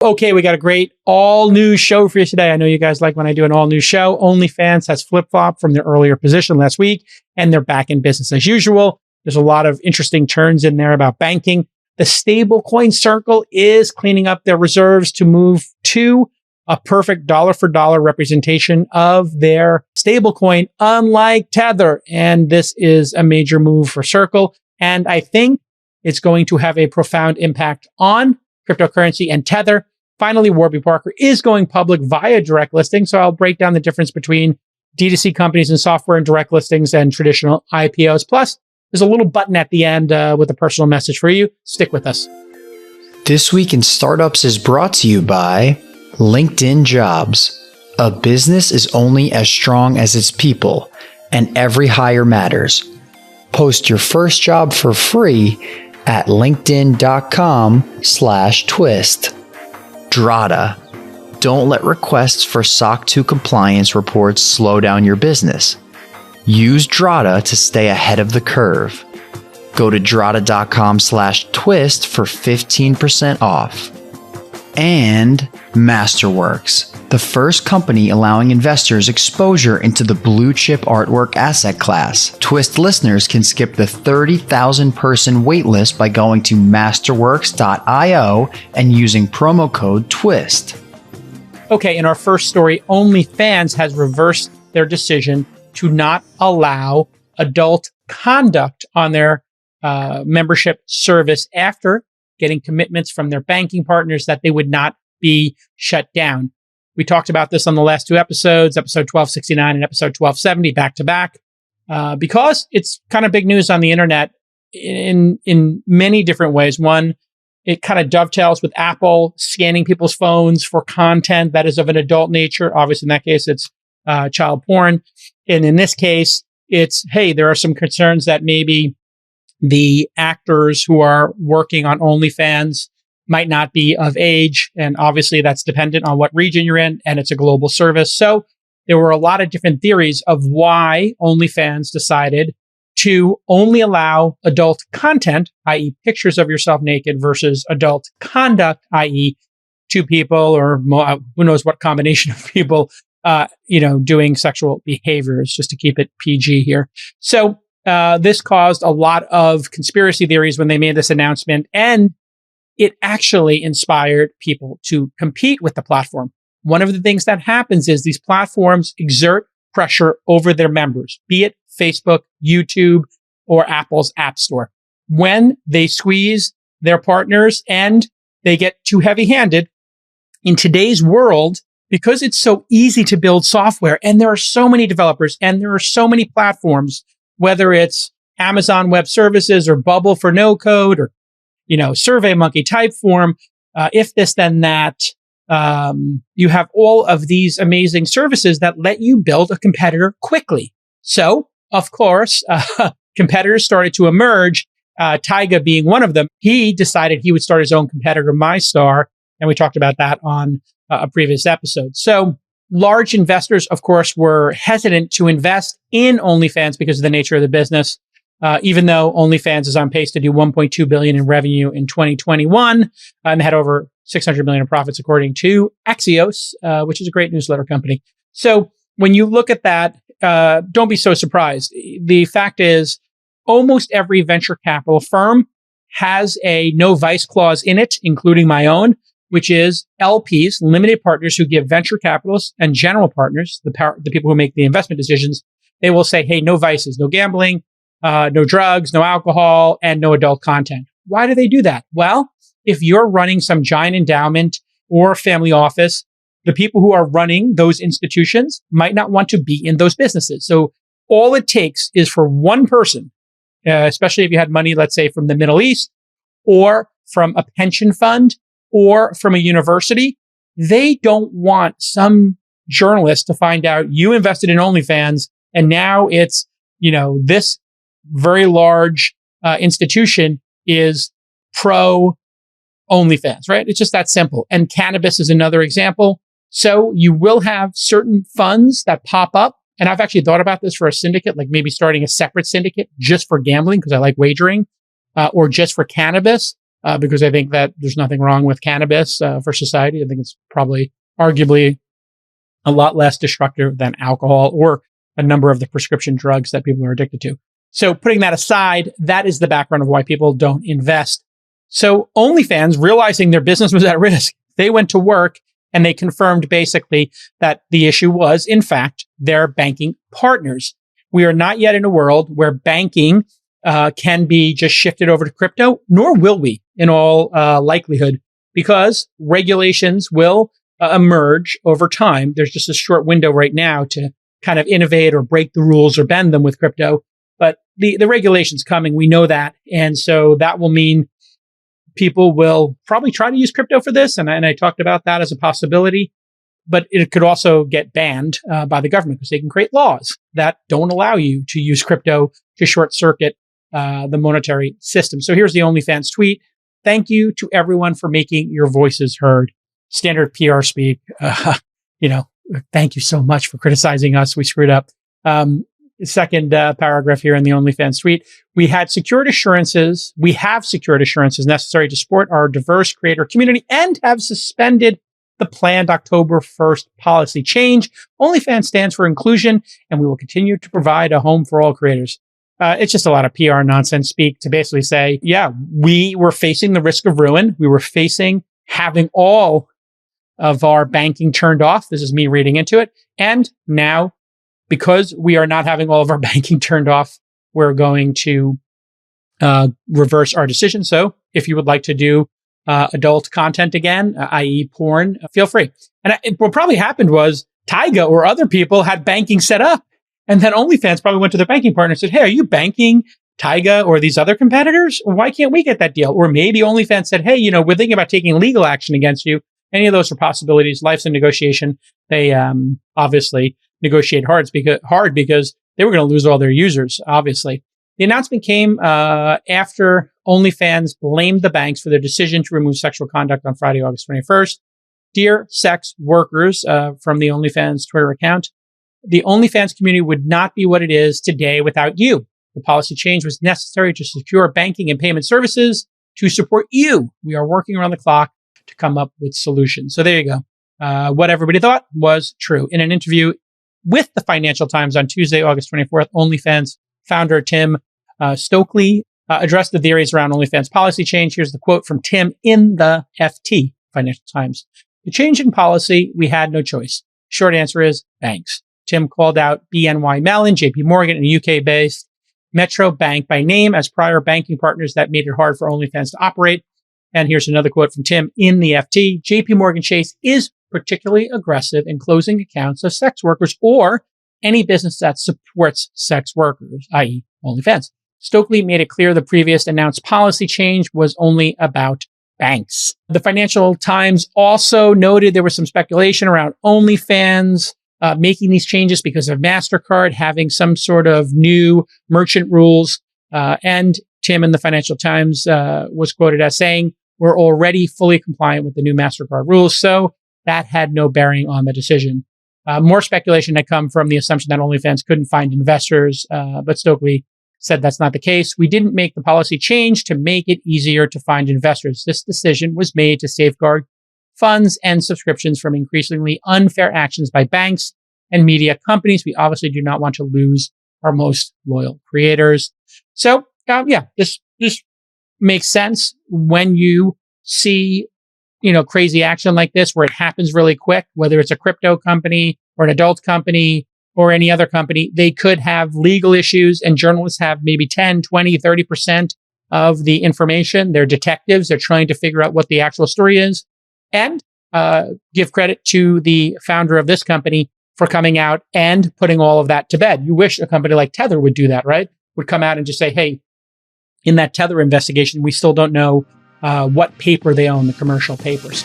Okay, we got a great all-new show for you today. I know you guys like when I do an all-new show. OnlyFans has flip-flopped from their earlier position last week, and they're back in business as usual. There's a lot of interesting turns in there about banking. The stablecoin circle is cleaning up their reserves to move to a perfect dollar-for-dollar representation of their stablecoin, unlike Tether. And this is a major move for Circle. And I think it's going to have a profound impact on cryptocurrency and Tether. Finally, Warby Parker is going public via direct listing. So I'll break down the difference between D2C companies and software and direct listings and traditional IPOs. Plus, there's a little button at the end with a personal message for you. Stick with us. This Week in Startups is brought to you by LinkedIn Jobs. A business is only as strong as its people, and every hire matters. Post your first job for free at linkedin.com/twist. Drata. Don't let requests for SOC 2 compliance reports slow down your business. Use Drata to stay ahead of the curve. Go to drata.com/twist for 15% off. And Masterworks, the first company allowing investors exposure into the blue chip artwork asset class. Twist listeners can skip the 30,000 person waitlist by going to masterworks.io and using promo code TWIST. Okay, in our first story, OnlyFans has reversed their decision to not allow adult conduct on their membership service after getting commitments from their banking partners that they would not be shut down. We talked about this on the last two episodes, episode 1269 and episode 1270, back to back, because it's kind of big news on the internet in many different ways. One, it kind of dovetails with Apple scanning people's phones for content that is of an adult nature. Obviously, in that case, it's child porn. And in this case, it's, hey, there are some concerns that maybe the actors who are working on OnlyFans might not be of age. And obviously that's dependent on what region you're in, and it's a global service. So there were a lot of different theories of why OnlyFans decided to only allow adult content, i.e. pictures of yourself naked, versus adult conduct, i.e. two people or who knows what combination of people, doing sexual behaviors, just to keep it PG here. So this caused a lot of conspiracy theories when they made this announcement, and it actually inspired people to compete with the platform. One of the things that happens is these platforms exert pressure over their members, be it Facebook, YouTube, or Apple's App Store. When they squeeze their partners and they get too heavy-handed, in today's world, because it's so easy to build software, and there are so many developers, and there are so many platforms, whether it's Amazon Web Services or Bubble for no code or, SurveyMonkey, Typeform, if this, then that, you have all of these amazing services that let you build a competitor quickly. So, of course, competitors started to emerge, Tyga being one of them. He decided he would start his own competitor, MyStar, and we talked about that on a previous episode. So, large investors, of course, were hesitant to invest in OnlyFans because of the nature of the business. Even though OnlyFans is on pace to do $1.2 billion in revenue in 2021 and had over $600 million in profits, according to Axios, which is a great newsletter company. So when you look at that, don't be so surprised. The fact is, almost every venture capital firm has a no vice clause in it, including my own, which is LPs, limited partners who give venture capitalists and general partners, the people who make the investment decisions, they will say, hey, no vices, no gambling, no drugs, no alcohol, and no adult content. Why do they do that? Well, if you're running some giant endowment or family office, the people who are running those institutions might not want to be in those businesses. So all it takes is for one person, especially if you had money, let's say from the Middle East or from a pension fund or from a university, they don't want some journalist to find out you invested in OnlyFans and now it's, this very large institution is pro OnlyFans, right? It's just that simple. And cannabis is another example. So you will have certain funds that pop up. And I've actually thought about this for a syndicate, like maybe starting a separate syndicate just for gambling because I like wagering, or just for cannabis. because I think that there's nothing wrong with cannabis for society. I think it's probably arguably a lot less destructive than alcohol or a number of the prescription drugs that people are addicted to. So putting that aside, that is the background of why people don't invest. So OnlyFans, realizing their business was at risk, they went to work and they confirmed basically that the issue was, in fact, their banking partners. We are not yet in a world where banking can be just shifted over to crypto, nor will we in all likelihood, because regulations will emerge over time. There's just a short window right now to kind of innovate or break the rules or bend them with crypto. But the regulation's coming. We know that. And so that will mean people will probably try to use crypto for this. And I talked about that as a possibility. But it could also get banned by the government because they can create laws that don't allow you to use crypto to short circuit the monetary system. So here's the OnlyFans tweet. Thank you to everyone for making your voices heard. Standard PR speak. Thank you so much for criticizing us. We screwed up. Second paragraph here in the OnlyFans tweet. We have secured assurances necessary to support our diverse creator community and have suspended the planned October 1st policy change. OnlyFans stands for inclusion, and we will continue to provide a home for all creators. It's just a lot of PR nonsense speak to basically say, yeah, we were facing the risk of ruin. We were facing having all of our banking turned off. This is me reading into it. And now, because we are not having all of our banking turned off, we're going to reverse our decision. So if you would like to do adult content again, i.e. porn, feel free. And what probably happened was Tyga or other people had banking set up. And then OnlyFans probably went to their banking partner and said, hey, are you banking Tyga or these other competitors? Why can't we get that deal? Or maybe OnlyFans said, hey, we're thinking about taking legal action against you. Any of those are possibilities. Life's a negotiation. They obviously negotiate hard because they were going to lose all their users, obviously. The announcement came after OnlyFans blamed the banks for their decision to remove sexual conduct on Friday, August 21st. Dear sex workers, from the OnlyFans Twitter account, the OnlyFans community would not be what it is today without you. The policy change was necessary to secure banking and payment services to support you. We are working around the clock to come up with solutions. So there you go. What everybody thought was true. In an interview with the Financial Times on Tuesday, August 24th, OnlyFans founder Tim Stokely addressed the theories around OnlyFans policy change. Here's the quote from Tim in the FT, Financial Times. The change in policy, we had no choice. Short answer is banks. Tim called out BNY Mellon, JP Morgan, and a UK-based Metro Bank by name as prior banking partners that made it hard for OnlyFans to operate. And here's another quote from Tim in the FT. JP Morgan Chase is particularly aggressive in closing accounts of sex workers or any business that supports sex workers, i.e. OnlyFans. Stokely made it clear the previous announced policy change was only about banks. The Financial Times also noted there was some speculation around OnlyFans making these changes because of MasterCard having some sort of new merchant rules. And Tim in the Financial Times was quoted as saying, we're already fully compliant with the new MasterCard rules. So that had no bearing on the decision. More speculation had come from the assumption that OnlyFans couldn't find investors, but Stokely said that's not the case. We didn't make the policy change to make it easier to find investors. This decision was made to safeguard funds and subscriptions from increasingly unfair actions by banks and media companies. We obviously do not want to lose our most loyal creators. So, this makes sense when you see, crazy action like this where it happens really quick, whether it's a crypto company or an adult company or any other company. They could have legal issues and journalists have maybe 10, 20, 30% of the information. They're detectives. They're trying to figure out what the actual story is. And give credit to the founder of this company for coming out and putting all of that to bed. You wish a company like Tether would do that, right? Would come out and just say, hey, in that Tether investigation, we still don't know what paper they own, the commercial papers.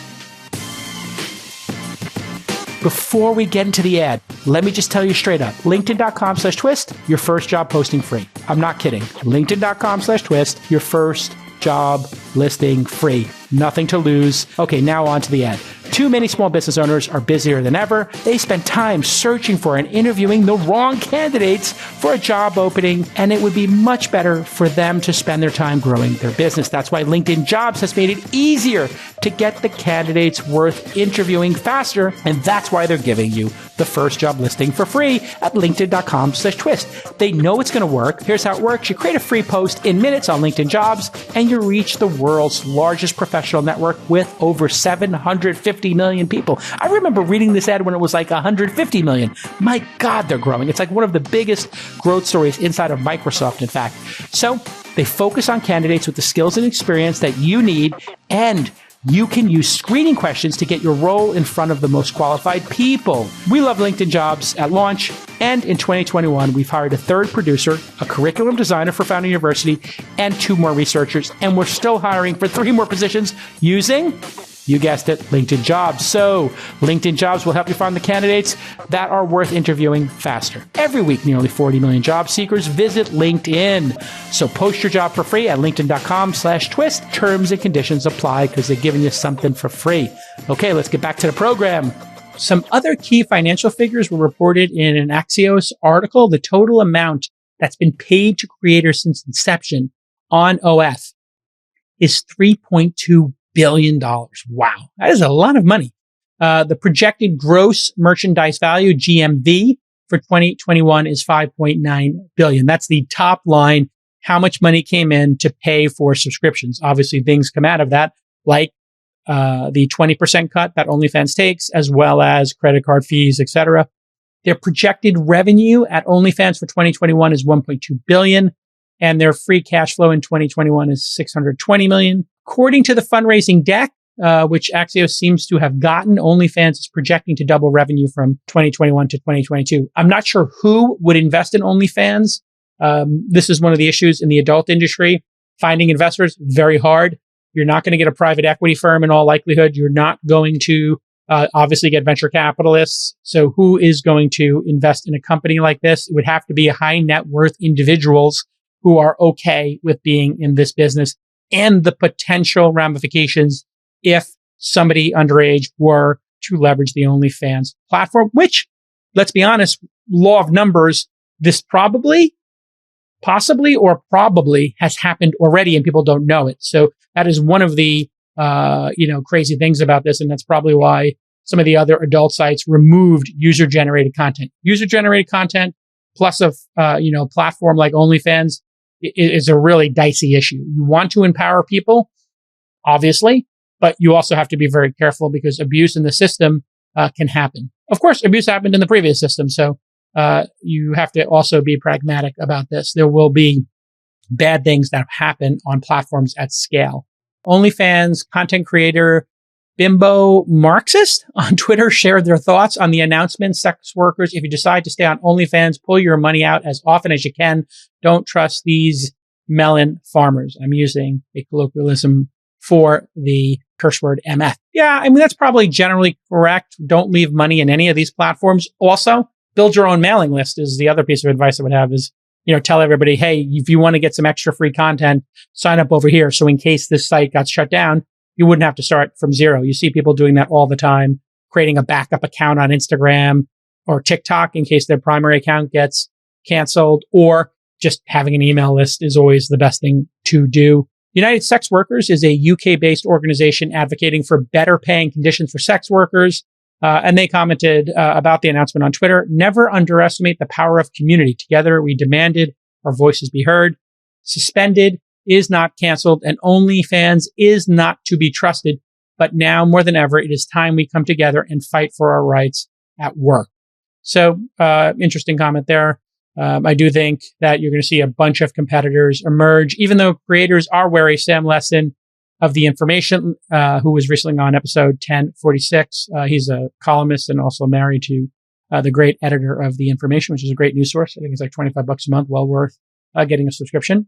Before we get into the ad, let me just tell you straight up, LinkedIn.com/twist, your first job posting free. I'm not kidding. LinkedIn.com/twist, your first job listing free. Nothing to lose. Okay, now on to the ad. Too many small business owners are busier than ever. They spend time searching for and interviewing the wrong candidates for a job opening, and it would be much better for them to spend their time growing their business. That's why LinkedIn Jobs has made it easier to get the candidates worth interviewing faster, and that's why they're giving you the first job listing for free at linkedin.com/twist. They know it's going to work. Here's how it works. You create a free post in minutes on LinkedIn Jobs, and you reach the world's largest professional network with over 750 million people. I remember reading this ad when it was like 150 million. My God, they're growing. It's like one of the biggest growth stories inside of Microsoft, in fact. So they focus on candidates with the skills and experience that you need, and you can use screening questions to get your role in front of the most qualified people. We love LinkedIn Jobs at launch, and in 2021, we've hired a third producer, a curriculum designer for Foundry University, and 2 more researchers, and we're still hiring for 3 more positions using, you guessed it, LinkedIn Jobs. So LinkedIn Jobs will help you find the candidates that are worth interviewing faster. Every week, nearly 40 million job seekers visit LinkedIn. So post your job for free at linkedin.com/twist. Terms and conditions apply because they're giving you something for free. Okay, let's get back to the program. Some other key financial figures were reported in an Axios article. The total amount that's been paid to creators since inception on OF is $3.2 billion. Wow. That is a lot of money. The projected gross merchandise value, GMV, for 2021 is $5.9 billion. That's the top line. How much money came in to pay for subscriptions? Obviously, things come out of that, like the 20% cut that OnlyFans takes, as well as credit card fees, etc. Their projected revenue at OnlyFans for 2021 is $1.2 billion, and their free cash flow in 2021 is $620 million. According to the fundraising deck, which Axios seems to have gotten, OnlyFans is projecting to double revenue from 2021 to 2022. I'm not sure who would invest in OnlyFans. This is one of the issues in the adult industry. Finding investors, very hard. You're not going to get a private equity firm in all likelihood. You're not going to obviously get venture capitalists. So who is going to invest in a company like this? It would have to be high net worth individuals who are okay with being in this business, and the potential ramifications if somebody underage were to leverage the OnlyFans platform, which, let's be honest, law of numbers, this possibly has happened already and people don't know it. So that is one of the, crazy things about this. And that's probably why some of the other adult sites removed user-generated content. User-generated content plus a, platform like OnlyFans is a really dicey issue. You want to empower people, obviously, but you also have to be very careful because abuse in the system can happen. Of course, abuse happened in the previous system, so you have to also be pragmatic about this. There will be bad things that happen on platforms at scale. OnlyFans content creator Bimbo Marxist on Twitter shared their thoughts on the announcement. Sex workers, if you decide to stay on OnlyFans, pull your money out as often as you can. Don't trust these melon farmers. I'm using a colloquialism for the curse word MF. Yeah, I mean, that's probably generally correct. Don't leave money in any of these platforms. Also, build your own mailing list is the other piece of advice I would have is, tell everybody, hey, if you want to get some extra free content, sign up over here. So in case this site got shut down, you wouldn't have to start from zero. You see people doing that all the time, creating a backup account on Instagram or TikTok in case their primary account gets canceled, or just having an email list is always the best thing to do. United Sex Workers is a UK-based organization advocating for better paying conditions for sex workers. And they commented about the announcement on Twitter. Never underestimate the power of community. Together, we demanded our voices be heard. Suspended is not canceled, and OnlyFans is not to be trusted. But now more than ever, it is time we come together and fight for our rights at work. So, interesting comment there. I do think that you're going to see a bunch of competitors emerge, even though creators are wary. Sam Lessin of The Information, who was recently on episode 1046. He's a columnist and also married to the great editor of The Information, which is a great news source. I think it's like $25 a month, well worth getting a subscription.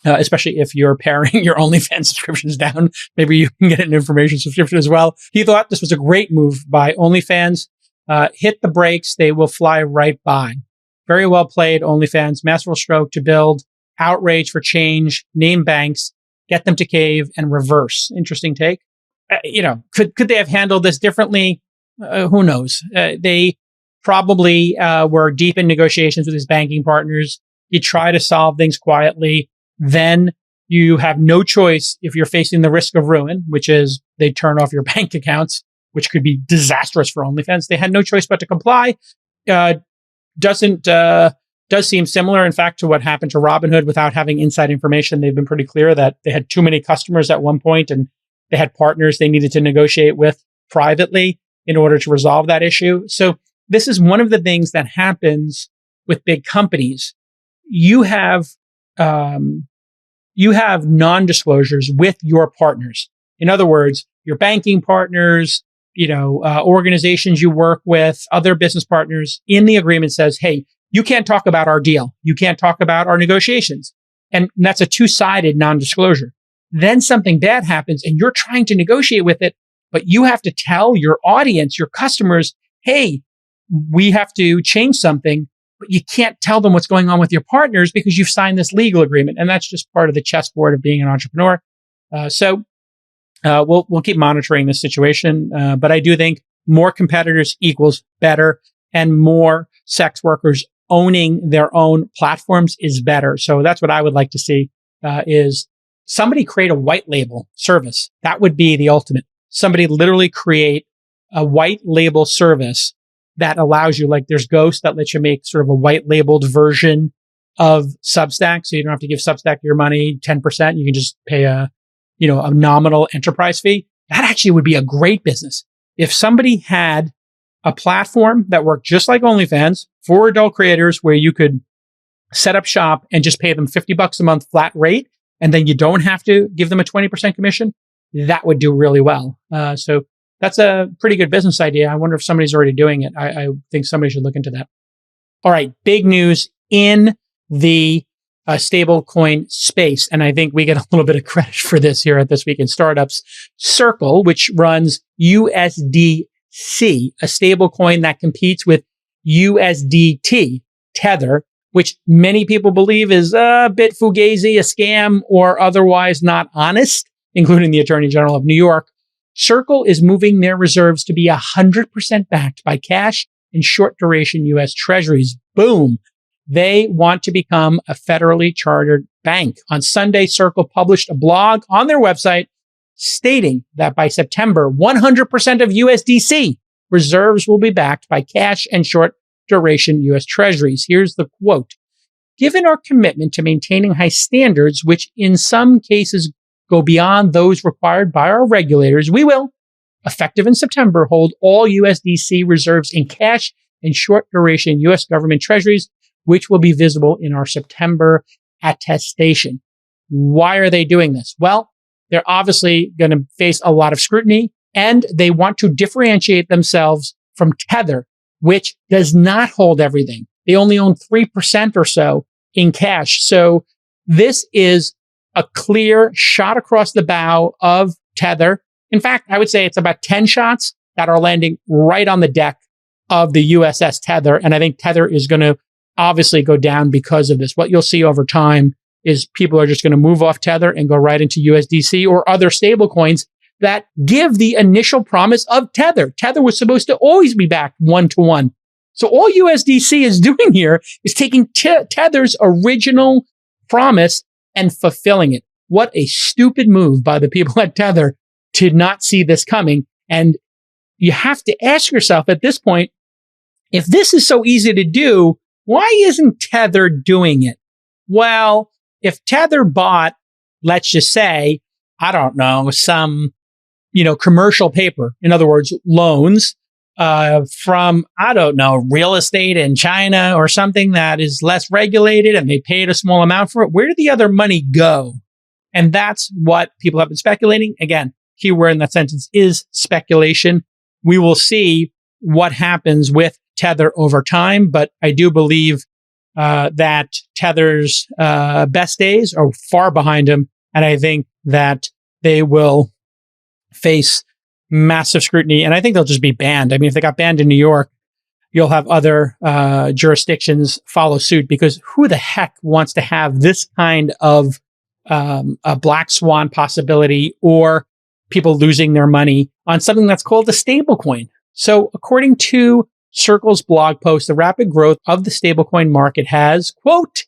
Especially if you're paring your OnlyFans subscriptions down. Maybe you can get an information subscription as well. He thought this was a great move by OnlyFans. Hit the brakes. They will fly right by. Very well played, OnlyFans. Masterful stroke to build outrage for change, name banks, get them to cave, and reverse. Interesting take. could they have handled this differently? Who knows? They probably were deep in negotiations with his banking partners. You try to solve things quietly. Then you have no choice if you're facing the risk of ruin, which is they turn off your bank accounts, which could be disastrous for OnlyFans. They had no choice but to comply. Does seem similar, in fact, to what happened to Robinhood without having inside information. They've been pretty clear that they had too many customers at one point and they had partners they needed to negotiate with privately in order to resolve that issue. So this is one of the things that happens with big companies. You have non-disclosures with your partners. In other words, your banking partners, organizations you work with, other business partners. In the agreement says, hey, you can't talk about our deal. You can't talk about our negotiations. And that's a two-sided non-disclosure. Then something bad happens and you're trying to negotiate with it, but you have to tell your audience, your customers, hey, we have to change something, but you can't tell them what's going on with your partners because you've signed this legal agreement. And that's just part of the chessboard of being an entrepreneur. So we'll keep monitoring this situation. But I do think more competitors equals better, and more sex workers owning their own platforms is better. So that's what I would like to see, is somebody create a white label service. That would be the ultimate. Somebody literally create a white label service that allows you, like there's Ghost that lets you make sort of a white labeled version of Substack. So you don't have to give Substack your money 10%. You can just pay a nominal enterprise fee. That actually would be a great business. If somebody had a platform that worked just like OnlyFans for adult creators, where you could set up shop and just pay them $50 a month flat rate, and then you don't have to give them a 20% commission, that would do really well. So that's a pretty good business idea. I wonder if somebody's already doing it. I think somebody should look into that. All right. Big news in the stablecoin space. And I think we get a little bit of credit for this here at This Week in Startups. Circle, which runs USDC, a stablecoin that competes with USDT, Tether, which many people believe is a bit fugazi, a scam, or otherwise not honest, including the Attorney General of New York. Circle is moving their reserves to be 100% backed by cash and short duration U.S. Treasuries. Boom. They want to become a federally chartered bank. On Sunday, Circle published a blog on their website stating that by September, 100% of USDC reserves will be backed by cash and short duration U.S. Treasuries. Here's the quote. Given our commitment to maintaining high standards, which in some cases go beyond those required by our regulators, we will, effective in September, hold all USDC reserves in cash and short duration U.S. government treasuries, which will be visible in our September attestation. Why are they doing this? Well, they're obviously going to face a lot of scrutiny, and they want to differentiate themselves from Tether, which does not hold everything. They only own 3% or so in cash. So this is a clear shot across the bow of Tether. In fact, I would say it's about 10 shots that are landing right on the deck of the USS Tether. And I think Tether is going to obviously go down because of this. What you'll see over time is people are just going to move off Tether and go right into USDC or other stable coins that give the initial promise of Tether. Tether was supposed to always be backed 1-to-1. So all USDC is doing here is taking Tether's original promise and fulfilling it. What a stupid move by the people at Tether to not see this coming. And you have to ask yourself at this point, if this is so easy to do, why isn't Tether doing it? Well, if Tether bought, let's just say, I don't know, some, commercial paper, in other words, loans, from, I don't know, real estate in China or something that is less regulated, and they paid a small amount for it, where did the other money go? And that's what people have been speculating. Again, keyword in that sentence is speculation. We will see what happens with Tether over time, but I do believe that Tether's best days are far behind him, and I think that they will face massive scrutiny, and I think they'll just be banned. I mean, if they got banned in New York, you'll have other jurisdictions follow suit, because who the heck wants to have this kind of a black swan possibility or people losing their money on something that's called a stablecoin. So according to Circle's blog post, the rapid growth of the stablecoin market has, quote,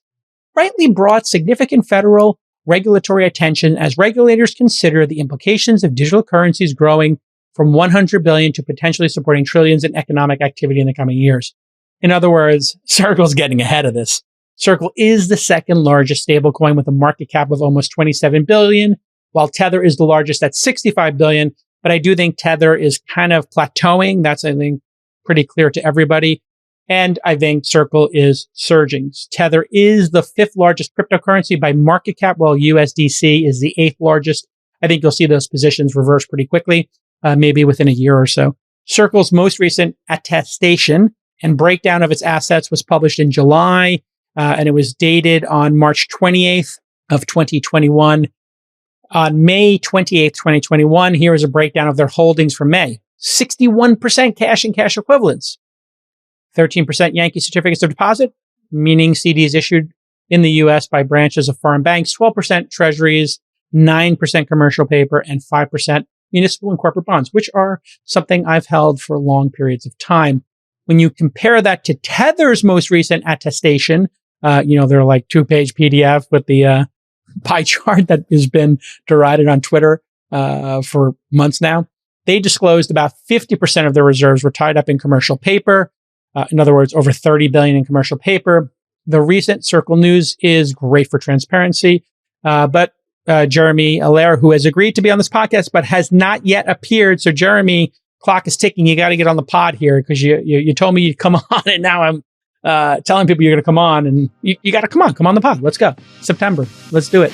rightly brought significant federal regulatory attention as regulators consider the implications of digital currencies growing from 100 billion to potentially supporting trillions in economic activity in the coming years. In other words, Circle's getting ahead of this. Circle is the second largest stablecoin with a market cap of almost 27 billion, while Tether is the largest at 65 billion. But I do think Tether is kind of plateauing. That's, I think, pretty clear to everybody. And I think Circle is surging. Tether is the fifth largest cryptocurrency by market cap, while USDC is the eighth largest. I think you'll see those positions reverse pretty quickly, maybe within a year or so. Circle's most recent attestation and breakdown of its assets was published in July, and it was dated on March 28th of 2021. On May 28th, 2021, here is a breakdown of their holdings for May. 61% cash and cash equivalents, 13% Yankee certificates of deposit, meaning CDs issued in the U.S. by branches of foreign banks, 12% treasuries, 9% commercial paper, and 5% municipal and corporate bonds, which are something I've held for long periods of time. When you compare that to Tether's most recent attestation, they're like 2-page PDF with the pie chart that has been derided on Twitter for months now. They disclosed about 50% of their reserves were tied up in commercial paper. In other words, over 30 billion in commercial paper. The recent Circle news is great for transparency, but Jeremy Allaire, who has agreed to be on this podcast but has not yet appeared. So Jeremy, clock is ticking. You got to get on the pod here because you told me you'd come on, and now I'm telling people you're going to come on, and you got to come on the pod. Let's go. September. Let's do it.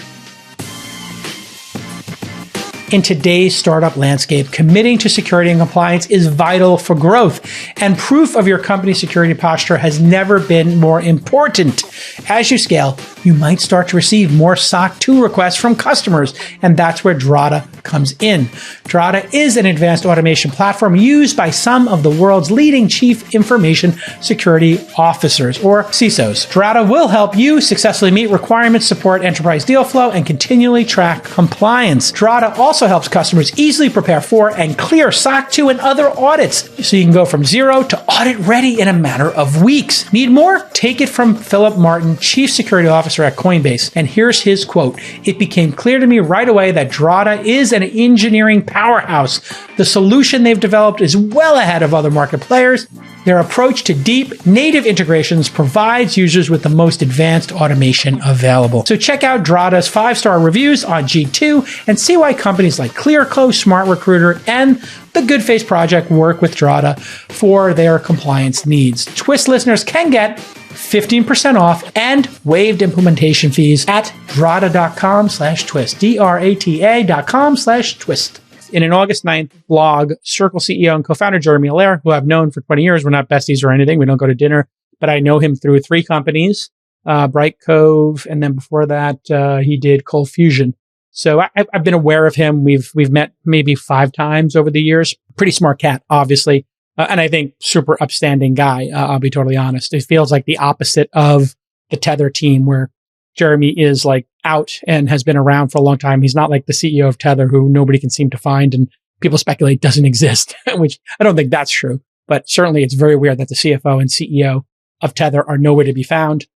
In today's startup landscape, committing to security and compliance is vital for growth, and proof of your company's security posture has never been more important. As you scale, you might start to receive more SOC 2 requests from customers, and that's where Drata comes in. Drata is an advanced automation platform used by some of the world's leading chief information security officers, or CISOs. Drata will help you successfully meet requirements, support enterprise deal flow, and continually track compliance. Drata also helps customers easily prepare for and clear SOC 2 and other audits, so you can go from zero to audit ready in a matter of weeks. Need more? Take it from Philip Martin, Chief Security Officer at Coinbase. And here's his quote. It became clear to me right away that Drata is an engineering powerhouse. The solution they've developed is well ahead of other market players. Their approach to deep native integrations provides users with the most advanced automation available. So check out Drata's 5-star reviews on G2 and see why companies like ClearClose, SmartRecruiter, and the Good Face Project work with Drata for their compliance needs. Twist listeners can get 15% off and waived implementation fees at drata.com/twist, drata.com/twist. In an August 9th blog, Circle CEO and co-founder Jeremy Allaire, who I've known for 20 years, we're not besties or anything, we don't go to dinner, but I know him through 3 companies, Bright Cove, and then before that, he did Cold Fusion. So I've been aware of him. We've met maybe 5 times over the years. Pretty smart cat, obviously. And I think super upstanding guy, I'll be totally honest. It feels like the opposite of the Tether team, where Jeremy is like out and has been around for a long time. He's not like the CEO of Tether, who nobody can seem to find and people speculate doesn't exist, which I don't think that's true. But certainly it's very weird that the CFO and CEO of Tether are nowhere to be found.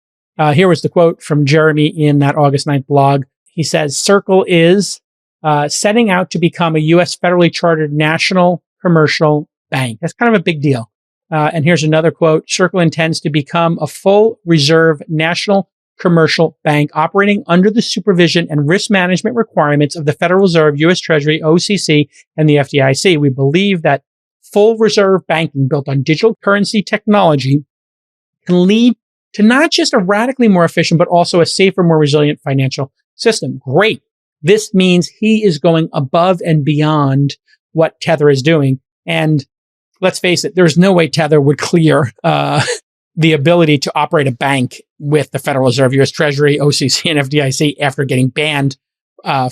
Here was the quote from Jeremy in that August 9th blog. He says, Circle is setting out to become a U.S. federally chartered national commercial bank. That's kind of a big deal. And here's another quote. Circle intends to become a full reserve national commercial bank operating under the supervision and risk management requirements of the Federal Reserve, U.S. Treasury, OCC, and the FDIC. We believe that full reserve banking built on digital currency technology can lead to not just a radically more efficient, but also a safer, more resilient financial system. Great. This means he is going above and beyond what Tether is doing. And let's face it, there's no way Tether would clear the ability to operate a bank with the Federal Reserve, U.S. Treasury, OCC, and FDIC after getting banned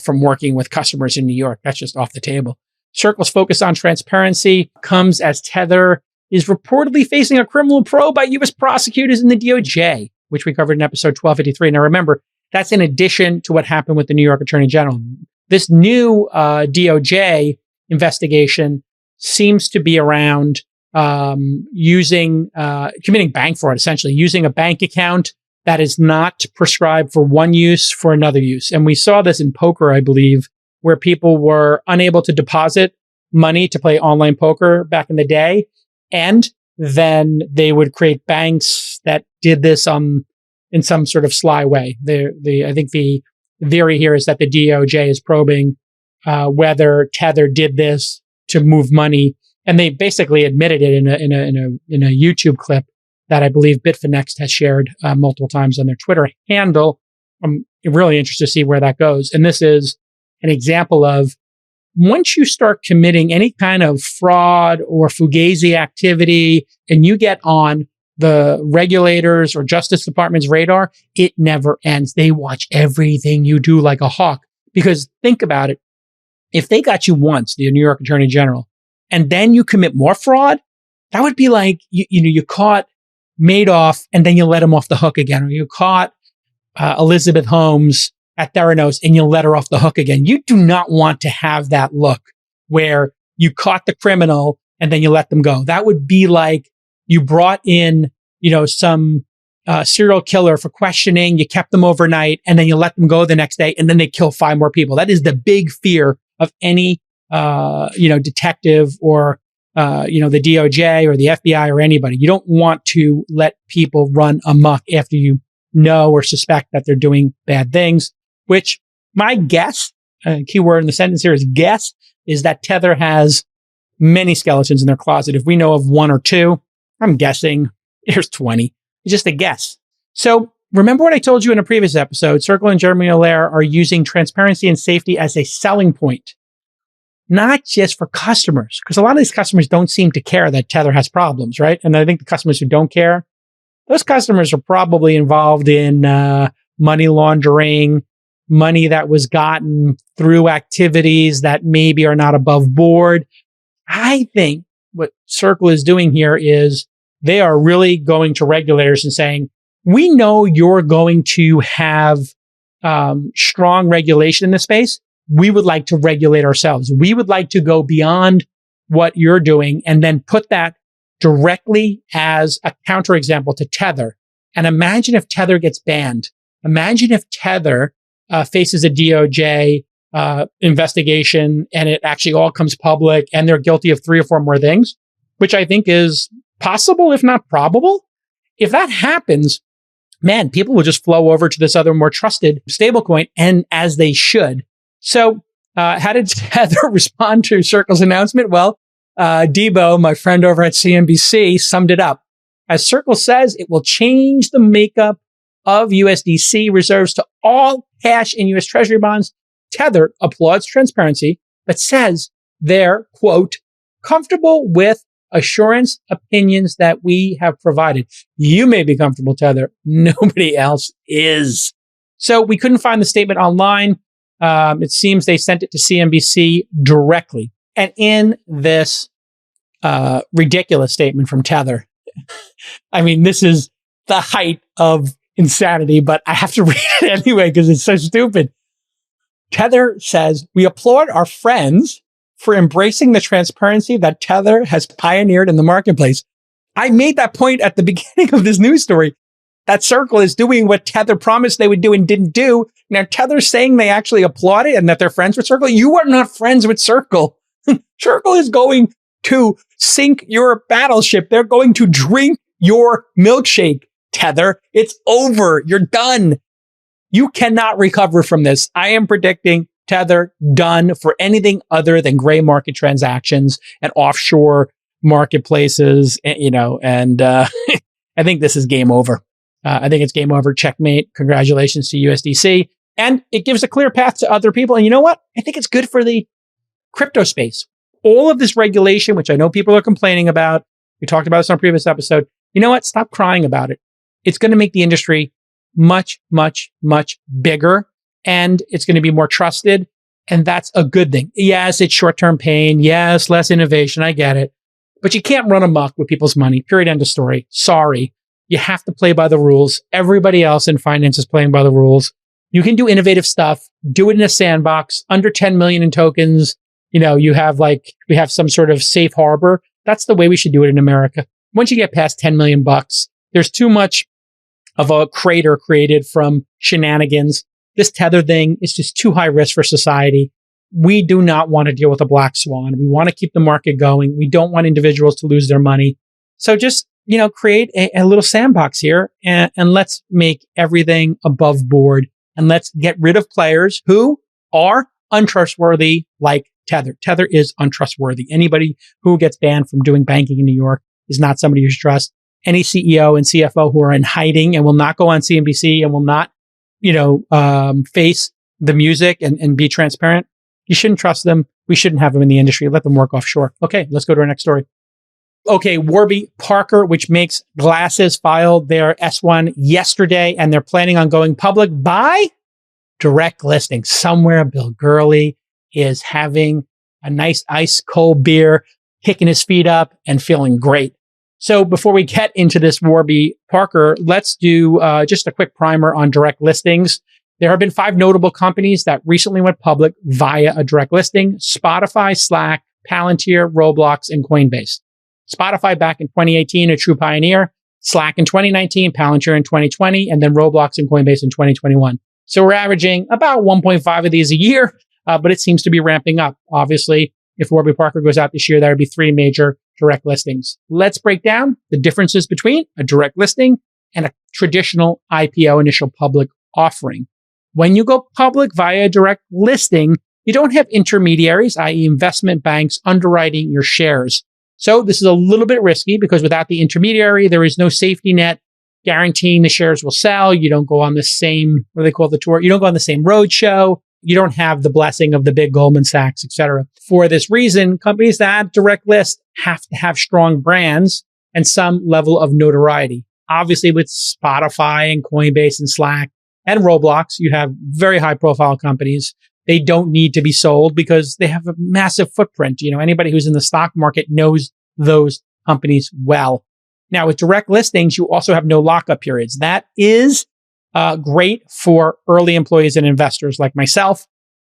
from working with customers in New York. That's just off the table. Circle's focus on transparency comes as Tether is reportedly facing a criminal probe by U.S. prosecutors in the DOJ, which we covered in episode 1253. Now remember, that's in addition to what happened with the New York Attorney General. This new DOJ investigation seems to be around committing bank fraud, essentially using a bank account that is not prescribed for one use for another use. And we saw this in poker, I believe, where people were unable to deposit money to play online poker back in the day. And then they would create banks that did this in some sort of sly way. I think the theory here is that the DOJ is probing whether Tether did this to move money, and they basically admitted it in a YouTube clip that I believe Bitfinex has shared multiple times on their Twitter handle. I'm really interested to see where that goes. And this is an example of once you start committing any kind of fraud or fugazi activity and you get on the regulators or Justice Department's radar, it never ends. They watch everything you do like a hawk. Because think about it. If they got you once, the New York Attorney General, and then you commit more fraud, that would be like, you caught Madoff and then you let him off the hook again. Or you caught Elizabeth Holmes at Theranos and you let her off the hook again. You do not want to have that look where you caught the criminal and then you let them go. That would be like you brought in, some serial killer for questioning, you kept them overnight, and then you let them go the next day, and then they kill 5 more people. That is the big fear of any, detective or, the DOJ or the FBI or anybody. You don't want to let people run amok after you know or suspect that they're doing bad things, which my guess, keyword in the sentence here is guess, is that Tether has many skeletons in their closet. If we know of 1 or 2, I'm guessing there's 20. It's just a guess. So remember what I told you in a previous episode, Circle and Jeremy Allaire are using transparency and safety as a selling point, not just for customers, because a lot of these customers don't seem to care that Tether has problems, right? And I think the customers who don't care, those customers are probably involved in money laundering, money that was gotten through activities that maybe are not above board. I think what Circle is doing here is they are really going to regulators and saying, we know you're going to have strong regulation in this space. We would like to regulate ourselves. We would like to go beyond what you're doing and then put that directly as a counterexample to Tether. And imagine if Tether gets banned. Imagine if Tether faces a DOJ investigation and it actually all comes public and they're guilty of 3 or 4 more things, which I think is possible, if not probable. If that happens, man, people will just flow over to this other more trusted stablecoin, and as they should. So how did Tether respond to Circle's announcement? Well, Debo, my friend over at CNBC, summed it up. As Circle says, it will change the makeup of USDC reserves to all cash in US Treasury bonds. Tether applauds transparency, but says they're, quote, comfortable with assurance opinions that we have provided. You may be comfortable, Tether. Nobody else is. So we couldn't find the statement online. It seems they sent it to CNBC directly. And in this ridiculous statement from Tether, I mean, this is the height of insanity, but I have to read it anyway because it's so stupid. Tether says, we applaud our friends for embracing the transparency that Tether has pioneered in the marketplace. I made that point at the beginning of this news story, that Circle is doing what Tether promised they would do and didn't do. Now, Tether's saying they actually applaud it and that they're friends with Circle. You are not friends with Circle. Circle is going to sink your battleship. They're going to drink your milkshake, Tether. It's over. You're done. You cannot recover from this. I am predicting Tether done for anything other than gray market transactions and offshore marketplaces, and I think this is game over. I think it's game over. Checkmate. Congratulations to USDC. And it gives a clear path to other people. And you know what? I think it's good for the crypto space. All of this regulation, which I know people are complaining about. We talked about this on a previous episode. You know what? Stop crying about it. It's going to make the industry much, much, much bigger, and it's going to be more trusted. And that's a good thing. Yes, it's short-term pain. Yes, less innovation. I get it. But you can't run amok with people's money. Period. End of story. Sorry. You have to play by the rules. Everybody else in finance is playing by the rules. You can do innovative stuff, do it in a sandbox, under 10 million in tokens. We have some sort of safe harbor. That's the way we should do it in America. Once you get past 10 million bucks, there's too much of a crater created from shenanigans. This Tether thing is just too high risk for society. We do not want to deal with a black swan. We want to keep the market going. We don't want individuals to lose their money. So just, create a little sandbox here and let's make everything above board. And let's get rid of players who are untrustworthy like Tether. Tether is untrustworthy. Anybody who gets banned from doing banking in New York is not somebody you should trust. Any CEO and CFO who are in hiding and will not go on CNBC and will not, face the music and be transparent, you shouldn't trust them. We shouldn't have them in the industry. Let them work offshore. Okay, let's go to our next story. Okay, Warby Parker, which makes glasses, filed their S-1 yesterday, and they're planning on going public by direct listing. Somewhere Bill Gurley is having a nice ice cold beer, kicking his feet up and feeling great. So before we get into this Warby Parker, let's do just a quick primer on direct listings. There have been 5 notable companies that recently went public via a direct listing: Spotify, Slack, Palantir, Roblox, and Coinbase. Spotify back in 2018, a true pioneer. Slack in 2019, Palantir in 2020, and then Roblox and Coinbase in 2021. So we're averaging about 1.5 of these a year, but it seems to be ramping up. Obviously, if Warby Parker goes out this year, there would be 3 major direct listings. Let's break down the differences between a direct listing and a traditional IPO, initial public offering. When you go public via a direct listing, you don't have intermediaries, i.e. investment banks, underwriting your shares. So this is a little bit risky because without the intermediary, there is no safety net guaranteeing the shares will sell. You don't go on the same, what do they call the tour? You don't go on the same road show. You don't have the blessing of the big Goldman Sachs, et cetera. For this reason, companies that direct list have to have strong brands and some level of notoriety. Obviously, with Spotify and Coinbase and Slack and Roblox, you have very high profile companies. They don't need to be sold because they have a massive footprint. Anybody who's in the stock market knows those companies well. Now, with direct listings, you also have no lockup periods. That is great for early employees and investors like myself.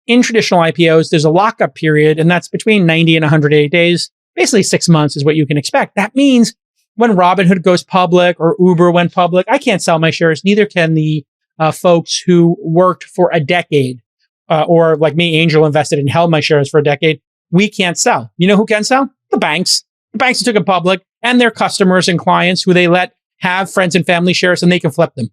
In traditional IPOs, there's a lockup period, and that's between 90 and 180 days. Basically, 6 months is what you can expect. That means when Robinhood goes public or Uber went public, I can't sell my shares. Neither can the folks who worked for a decade. Or like me, angel invested and held my shares for a decade. We can't sell. You know who can sell? The banks. The banks who took it public and their customers and clients who they let have friends and family shares and they can flip them.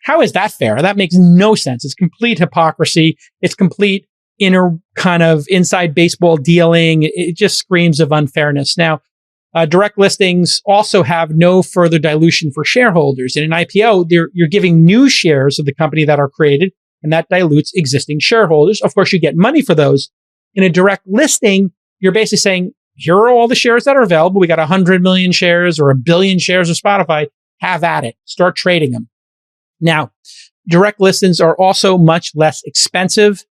How is that fair? That makes no sense. It's complete hypocrisy. It's complete inner kind of inside baseball dealing. It just screams of unfairness. Now, direct listings also have no further dilution for shareholders. In an IPO, you're giving new shares of the company that are created, and that dilutes existing shareholders. Of course, you get money for those. In a direct listing, you're basically saying, here are all the shares that are available. We got 100 million shares or 1 billion shares of Spotify. Have at it. Start trading them. Now, direct listings are also much less expensive.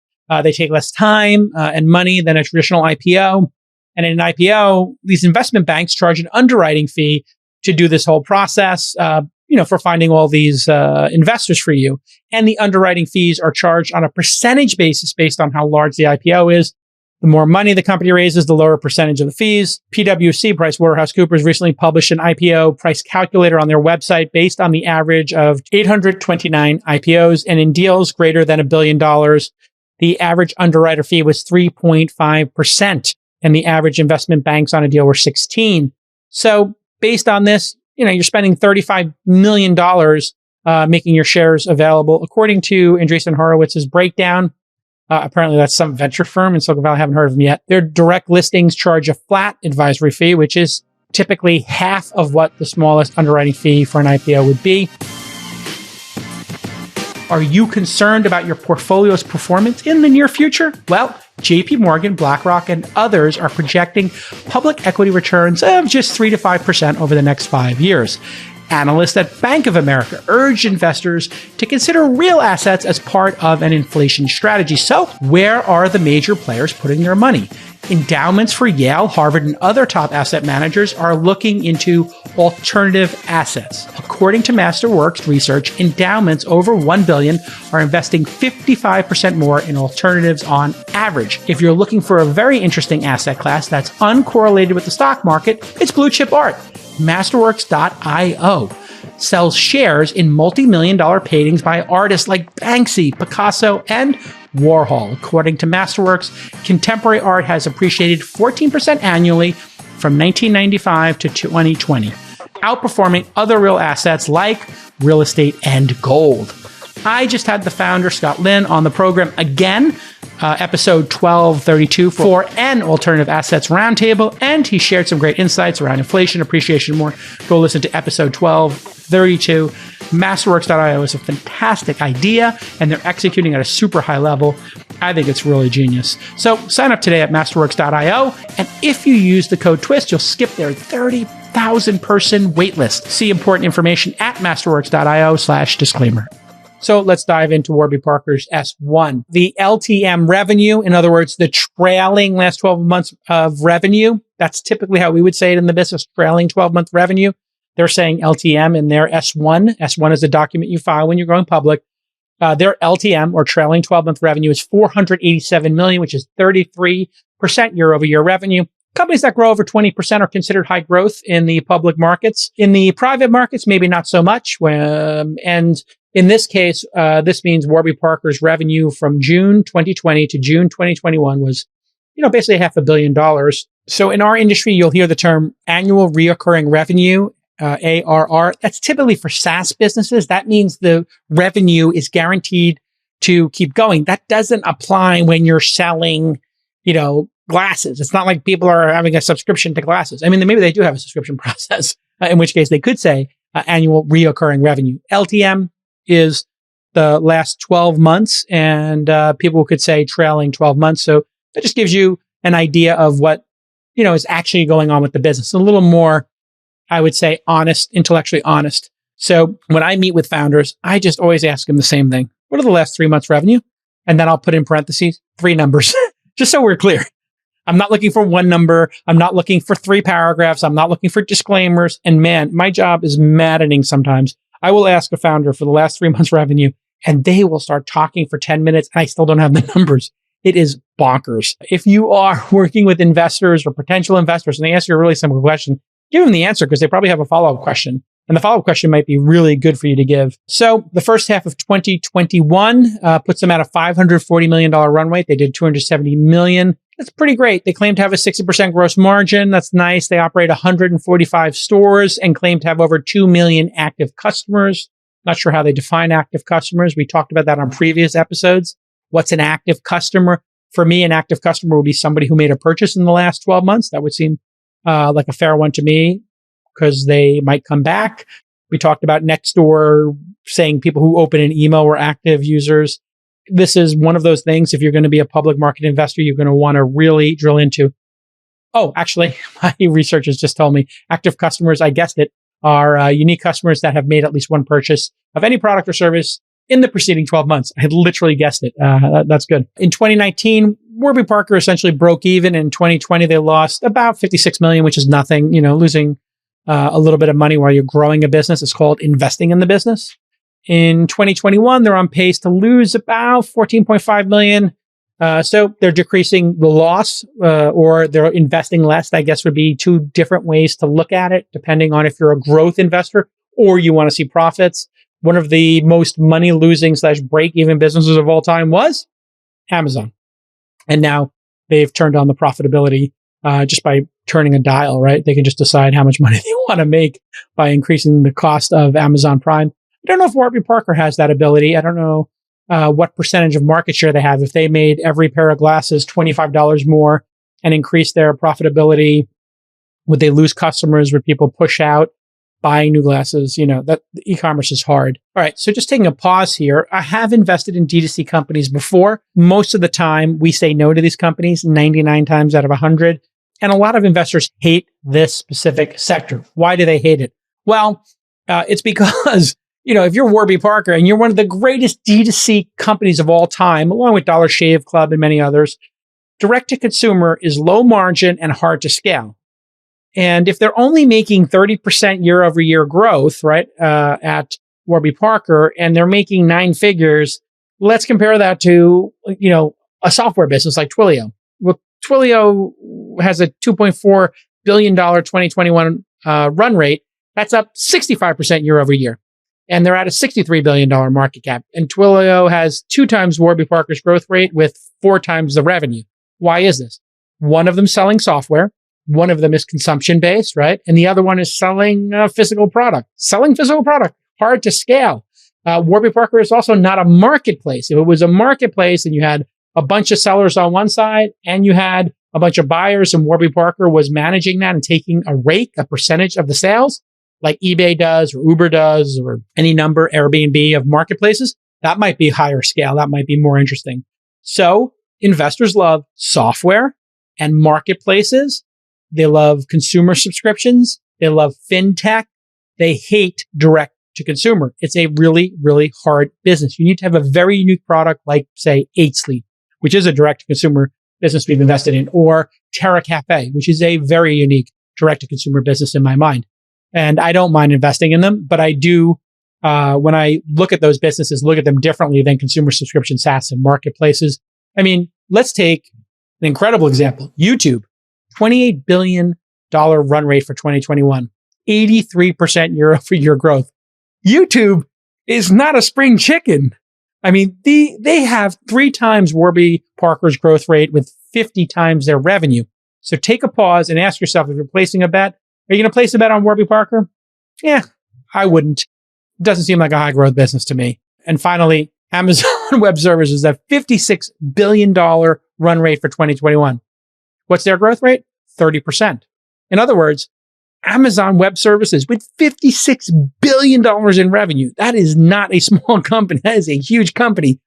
They take less time and money than a traditional IPO. And in an IPO, these investment banks charge an underwriting fee to do this whole process. For finding all these investors for you. And the underwriting fees are charged on a percentage basis based on how large the IPO is. The more money the company raises, the lower percentage of the fees. PwC, PricewaterhouseCoopers, recently published an IPO price calculator on their website based on the average of 829 IPOs. And in deals greater than $1 billion, the average underwriter fee was 3.5%. And the average investment banks on a deal were 16. So based on this, you're spending $35 million making your shares available. According to Andreessen Horowitz's breakdown, apparently that's some venture firm in Silicon Valley. I haven't heard of them yet. Their direct listings charge a flat advisory fee, which is typically half of what the smallest underwriting fee for an IPO would be. Are you concerned about your portfolio's performance in the near future? Well, JP Morgan, BlackRock, and others are projecting public equity returns of just 3 to 5% over the next 5 years. Analysts at Bank of America urged investors to consider real assets as part of an inflation strategy. So, where are the major players putting their money? Endowments for Yale, Harvard, and other top asset managers are looking into alternative assets. according to Masterworks research, endowments over $1 billion are investing 55% more in alternatives on average. If you're looking for a very interesting asset class that's uncorrelated with the stock market, it's blue chip art. Masterworks.io sells shares in multi-million-dollar paintings by artists like Banksy, Picasso, and Warhol. According to Masterworks, contemporary art has appreciated 14% annually from 1995 to 2020, outperforming other real assets like real estate and gold. I just had the founder, Scott Lynn, on the program again, episode 1232 for an alternative assets roundtable, and he shared some great insights around inflation, appreciation, more. Go listen to episode 1232. Masterworks.io is a fantastic idea, and they're executing at a super high level. I think it's really genius. So sign up today at Masterworks.io, and if you use the code TWIST, you'll skip their 30,000 person waitlist. See important information at Masterworks.io/disclaimer. So let's dive into Warby Parker's S-1. The LTM revenue, in other words, the trailing last 12 months of revenue, that's typically how we would say it in the business, trailing 12-month revenue. They're saying LTM in their S-1. S-1 is the document you file when you're going public. Their LTM, or trailing 12-month revenue, is $487 million, which is 33% year-over-year revenue. Companies that grow over 20% are considered high growth in the public markets. In the private markets, maybe not so much. And in this case, this means Warby Parker's revenue from June 2020 to June 2021 was, basically $500 million. So in our industry, you'll hear the term annual reoccurring revenue, ARR. That's typically for SaaS businesses. That means the revenue is guaranteed to keep going. That doesn't apply when you're selling, glasses. It's not like people are having a subscription to glasses. I mean, maybe they do have a subscription process, in which case they could say annual reoccurring revenue. LTM is the last 12 months, and people could say trailing 12 months. So that just gives you an idea of what, is actually going on with the business. A little more, I would say, honest, intellectually honest. So when I meet with founders, I just always ask them the same thing. What are the last 3 months revenue? And then I'll put in parentheses, 3 numbers, just so we're clear. I'm not looking for one number. I'm not looking for 3 paragraphs. I'm not looking for disclaimers. And man, my job is maddening sometimes. I will ask a founder for the last 3 months revenue, and they will start talking for 10 minutes, and I still don't have the numbers. It is bonkers. If you are working with investors or potential investors and they ask you a really simple question, give them the answer because they probably have a follow-up question. And the follow-up question might be really good for you to give. So the first half of 2021 puts them at a $540 million run rate. They did $270 million. That's pretty great. They claim to have a 60% gross margin. That's nice. They operate 145 stores and claim to have over 2 million active customers. Not sure how they define active customers. We talked about that on previous episodes. What's an active customer? For me, an active customer would be somebody who made a purchase in the last 12 months. That would seem like a fair one to me because they might come back. We talked about Nextdoor saying people who open an email were active users. This is one of those things. If you're going to be a public market investor, you're going to want to really drill into. Oh, actually, my researchers just told me active customers, I guessed it, are unique customers that have made at least one purchase of any product or service in the preceding 12 months. I had literally guessed it. That's good. In 2019, Warby Parker essentially broke even. In 2020, they lost about $56 million, which is nothing. Losing a little bit of money while you're growing a business is called investing in the business. In 2021, they're on pace to lose about $14.5 million. So they're decreasing the loss, or they're investing less, I guess would be 2 different ways to look at it, depending on if you're a growth investor or you want to see profits. One of the most money-losing / break-even businesses of all time was Amazon. And now they've turned on the profitability just by turning a dial, right? They can just decide how much money they want to make by increasing the cost of Amazon Prime. I don't know if Warby Parker has that ability. I don't know what percentage of market share they have. If they made every pair of glasses $25 more and increased their profitability, would they lose customers? Would people push out buying new glasses? That e-commerce is hard. All right. So just taking a pause here. I have invested in D2C companies before. Most of the time we say no to these companies, 99 times out of 100. And a lot of investors hate this specific sector. Why do they hate it? Well, it's because if you're Warby Parker and you're one of the greatest D2C companies of all time, along with Dollar Shave Club and many others, direct to consumer is low margin and hard to scale. And if they're only making 30% year over year growth, right, at Warby Parker, and they're making 9 figures, let's compare that to, a software business like Twilio. Well, Twilio has a $2.4 billion 2021 run rate. That's up 65% year over year. And they're at a $63 billion market cap. And Twilio has 2 times Warby Parker's growth rate with 4 times the revenue. Why is this? One of them selling software. One of them is consumption based, right? And the other one is selling physical product. Selling physical product, hard to scale. Warby Parker is also not a marketplace. If it was a marketplace and you had a bunch of sellers on one side and you had a bunch of buyers and Warby Parker was managing that and taking a percentage of the sales, like eBay does or Uber does or any number, Airbnb of marketplaces, that might be higher scale. That might be more interesting. So investors love software and marketplaces. They love consumer subscriptions. They love fintech. They hate direct to consumer. It's a really, really hard business. You need to have a very unique product like, say, 8 Sleep, which is a direct to consumer business we've invested in, or Terra Cafe, which is a very unique direct to consumer business in my mind. And I don't mind investing in them, but I do, when I look at those businesses, look at them differently than consumer subscription SaaS and marketplaces. I mean, let's take an incredible example. YouTube, $28 billion run rate for 2021, 83% year over year growth. YouTube is not a spring chicken. I mean, they have 3 times Warby Parker's growth rate with 50 times their revenue. So take a pause and ask yourself, if you're placing a bet, are you going to place a bet on Warby Parker? Yeah, I wouldn't. It doesn't seem like a high growth business to me. And finally, Amazon Web Services, a $56 billion run rate for 2021. What's their growth rate? 30%. In other words, Amazon Web Services with $56 billion in revenue. That is not a small company. That is a huge company.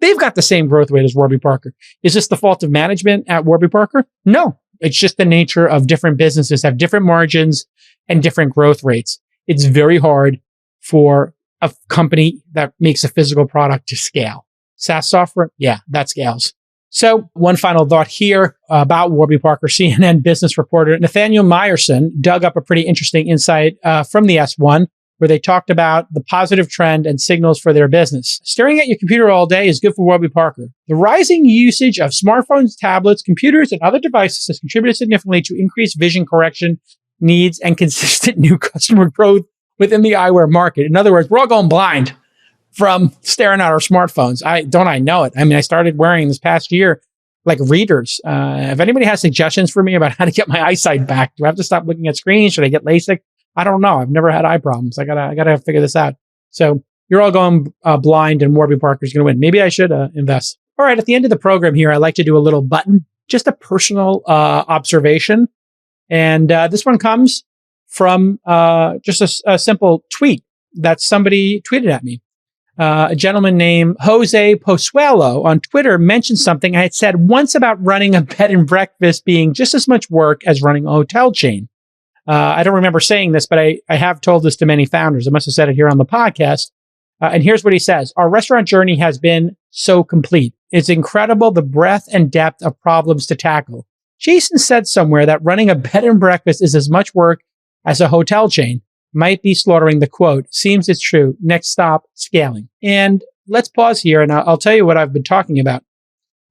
They've got the same growth rate as Warby Parker. Is this the fault of management at Warby Parker? No. It's just the nature of different businesses have different margins and different growth rates. It's very hard for a company that makes a physical product to scale. SaaS software, yeah, that scales. So one final thought here about Warby Parker. CNN business reporter Nathaniel Meyerson dug up a pretty interesting insight from the S-1, where they talked about the positive trend and signals for their business. Staring at your computer all day is good for Warby Parker. The rising usage of smartphones, tablets, computers, and other devices has contributed significantly to increased vision correction needs and consistent new customer growth within the eyewear market. In other words, we're all going blind from staring at our smartphones. I know it. I mean, I started wearing this past year like readers. If anybody has suggestions for me about how to get my eyesight back, do I have to stop looking at screens? Should I get LASIK? I don't know. I've never had eye problems. I gotta figure this out. So you're all going blind, and Warby Parker's going to win. Maybe I should invest. All right. At the end of the program here, I like to do a little button, just a personal observation, and this one comes from just a simple tweet that somebody tweeted at me. A gentleman named Jose Pozuelo on Twitter mentioned something I had said once about running a bed and breakfast being just as much work as running a hotel chain. I don't remember saying this, but I have told this to many founders. I must have said it here on the podcast. And here's what he says. Our restaurant journey has been so complete. It's incredible the breadth and depth of problems to tackle. Jason said somewhere that running a bed and breakfast is as much work as a hotel chain. Might be slaughtering the quote. Seems it's true. Next stop, scaling. And let's pause here, and I'll tell you what I've been talking about.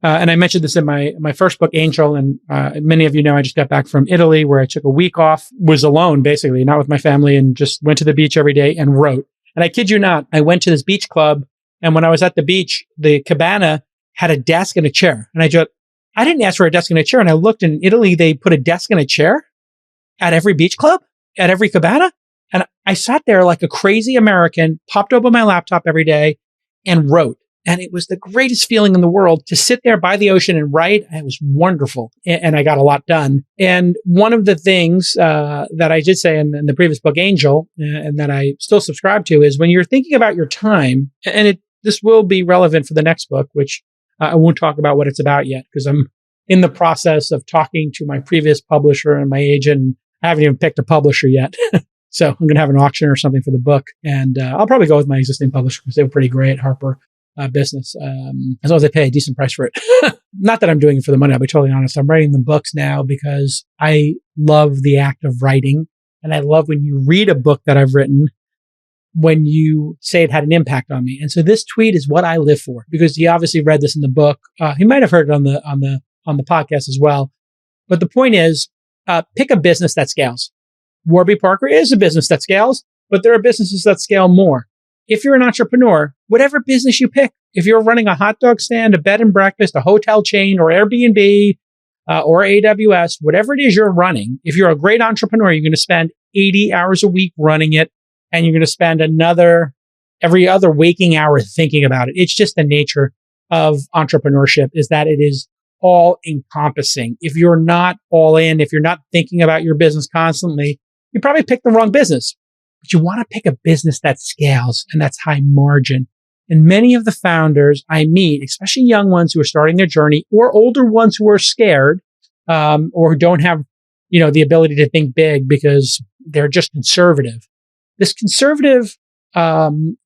And I mentioned this in my first book, Angel, and many of you know I just got back from Italy, where I took a week off, was alone, basically, not with my family, and just went to the beach every day and wrote. And I kid you not, I went to this beach club, and when I was at the beach, the cabana had a desk and a chair. And I didn't ask for a desk and a chair, and I looked, in Italy, they put a desk and a chair at every beach club, at every cabana. And I sat there like a crazy American, popped open my laptop every day and wrote. And it was the greatest feeling in the world to sit there by the ocean and write. It was wonderful. And I got a lot done. And one of the things that I did say in the previous book, Angel, and that I still subscribe to, is when you're thinking about your time, and this will be relevant for the next book, which I won't talk about what it's about yet, because I'm in the process of talking to my previous publisher and my agent. I haven't even picked a publisher yet. So I'm going to have an auction or something for the book. And I'll probably go with my existing publisher because they were pretty great, Harper. business, as long as I pay a decent price for it. Not that I'm doing it for the money. I'll be totally honest. I'm writing the books now because I love the act of writing. And I love when you read a book that I've written, when you say it had an impact on me. And so this tweet is what I live for, because he obviously read this in the book. He might have heard it on the podcast as well. But the point is, pick a business that scales. Warby Parker is a business that scales, but there are businesses that scale more. If you're an entrepreneur, whatever business you pick, if you're running a hot dog stand, a bed and breakfast, a hotel chain, or Airbnb, or AWS, whatever it is you're running, if you're a great entrepreneur, you're going to spend 80 hours a week running it, and you're going to spend every other waking hour thinking about it. It's just the nature of entrepreneurship, is that it is all encompassing. If you're not all in, if you're not thinking about your business constantly, you probably picked the wrong business. But you want to pick a business that scales and that's high margin. And many of the founders I meet, especially young ones who are starting their journey, or older ones who are scared, or who don't have, the ability to think big because they're just conservative. This conservative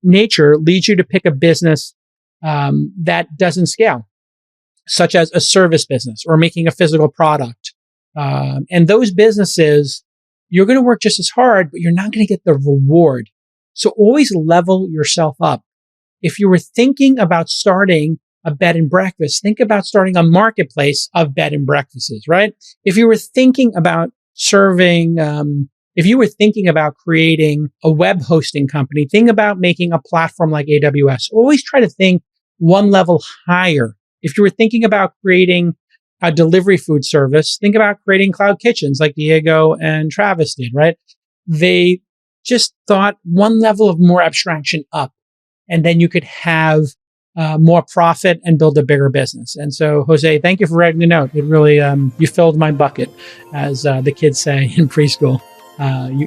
nature leads you to pick a business that doesn't scale, such as a service business or making a physical product. And those businesses, you're going to work just as hard, but you're not going to get the reward. So always level yourself up. If you were thinking about starting a bed and breakfast, think about starting a marketplace of bed and breakfasts, right? If you were thinking about if you were thinking about creating a web hosting company, think about making a platform like AWS. Always try to think one level higher. If you were thinking about creating a delivery food service, think about creating cloud kitchens like Diego and Travis did, right? They just thought one level of more abstraction up, and then you could have more profit and build a bigger business. And so, Jose, thank you for writing the note. It really, you filled my bucket, as the kids say in preschool.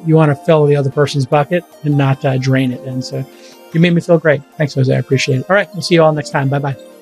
You want to fill the other person's bucket and not drain it. And so you made me feel great. Thanks, Jose. I appreciate it. All right. We'll see you all next time. Bye-bye.